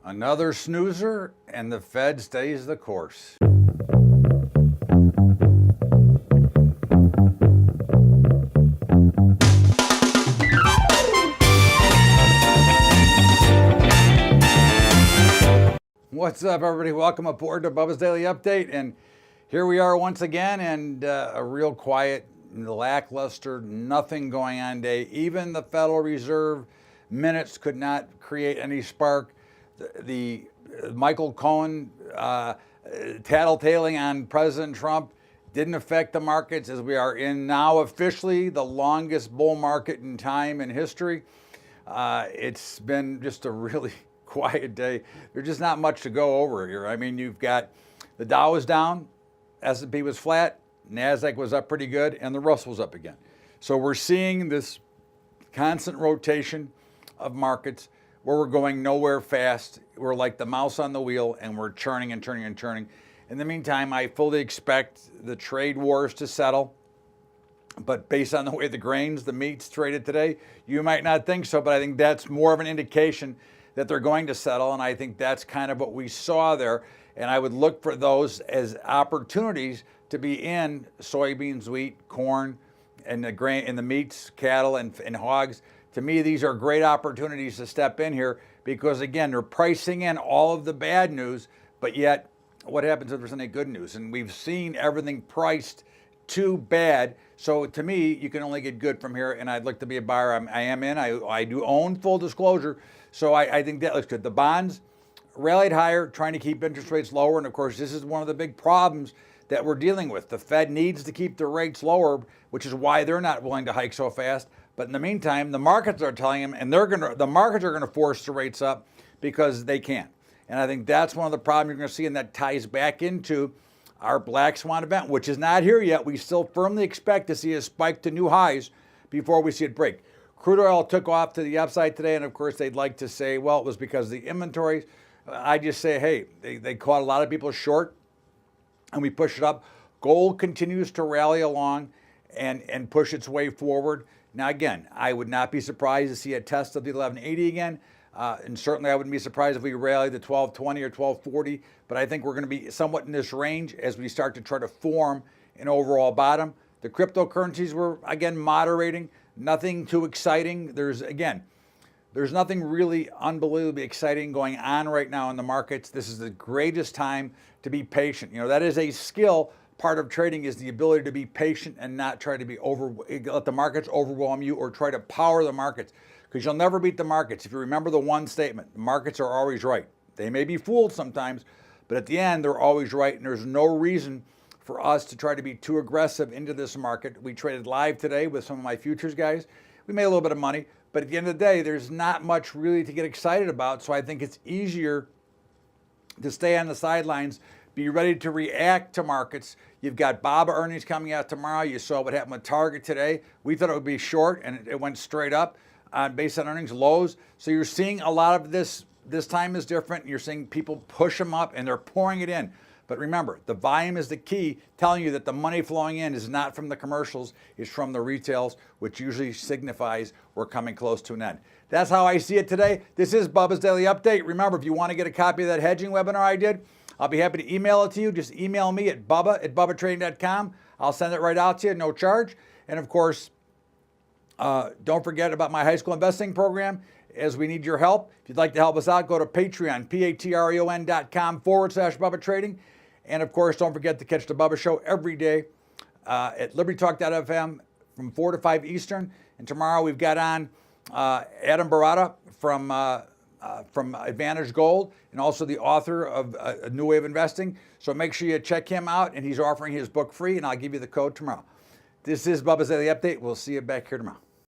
Another snoozer, and the Fed stays the course. What's up, everybody? Welcome aboard to Bubba's Daily Update. And here we are once again, and a real quiet, lackluster, nothing going on day. Even the Federal Reserve minutes could not create any spark. The Michael Cohen tattletaling on President Trump didn't affect the markets, as we are in now officially the longest bull market in time in history. It's been just a really quiet day. There's just not much to go over here. I mean, you've got the Dow was down, S&P was flat, NASDAQ was up pretty good, and the Russell was up again. So we're seeing this constant rotation of markets where we're going nowhere fast. We're like the mouse on the wheel, and we're churning and turning and turning. In the meantime, I fully expect the trade wars to settle. But based on the way the grains, the meats traded today, you might not think so, but I think that's more of an indication that they're going to settle. And I think that's kind of what we saw there. And I would look for those as opportunities to be in soybeans, wheat, corn, and the grain, and the meats, cattle, and hogs. To me, these are great opportunities to step in here because, again, they're pricing in all of the bad news, but yet what happens if there's any good news? And we've seen everything priced too bad. So to me, you can only get good from here, and I'd look to be a buyer. I am in. I do own, full disclosure. So I think that looks good. The bonds rallied higher, trying to keep interest rates lower. And of course, this is one of the big problems that we're dealing with. The Fed needs to keep the rates lower, which is why they're not willing to hike so fast. But in the meantime, the markets are telling them, and the markets are going to force the rates up because they can. And I think that's one of the problems you're going to see, and that ties back into our Black Swan event, which is not here yet. We still firmly expect to see a spike to new highs before we see it break. Crude oil took off to the upside today, and of course, they'd like to say, well, it was because of the inventories. I just say, hey, they caught a lot of people short, and we push it up. Gold continues to rally along and push its way forward. Now, again, I would not be surprised to see a test of the 1180 again. And certainly I wouldn't be surprised if we rally the 1220 or 1240. But I think we're going to be somewhat in this range as we start to try to form an overall bottom. The cryptocurrencies were, again, moderating. Nothing too exciting. There's nothing really unbelievably exciting going on right now in the markets. This is the greatest time to be patient. You know, that is a skill. Part of trading is the ability to be patient and not try to let the markets overwhelm you or try to power the markets, because you'll never beat the markets. If you remember the one statement, the markets are always right. They may be fooled sometimes, but at the end, they're always right, and there's no reason for us to try to be too aggressive into this market. We traded live today with some of my futures guys. We made a little bit of money, but at the end of the day, there's not much really to get excited about, so I think it's easier to stay on the sidelines, be ready to react to markets. You've got Bubba earnings coming out tomorrow. You saw what happened with Target today. We thought it would be short, and it went straight up based on earnings lows. So you're seeing a lot of this. This time is different. You're seeing people push them up, and they're pouring it in. But remember, the volume is the key, telling you that the money flowing in is not from the commercials, it's from the retails, which usually signifies we're coming close to an end. That's how I see it today. This is Bubba's Daily Update. Remember, if you want to get a copy of that hedging webinar I did, I'll be happy to email it to you. Just email me at bubba@bubbatrading.com. I'll send it right out to you, no charge. And of course, don't forget about my high school investing program, as we need your help. If you'd like to help us out, go to Patreon, patreon.com/Bubba Trading. And of course, don't forget to catch the Bubba Show every day at libertytalk.fm from 4 to 5 Eastern. And tomorrow we've got on Adam Barata from Advantage Gold, and also the author of A New Way of Investing. So make sure you check him out, and he's offering his book free, and I'll give you the code tomorrow. This is Bubba's Daily Update. We'll see you back here tomorrow.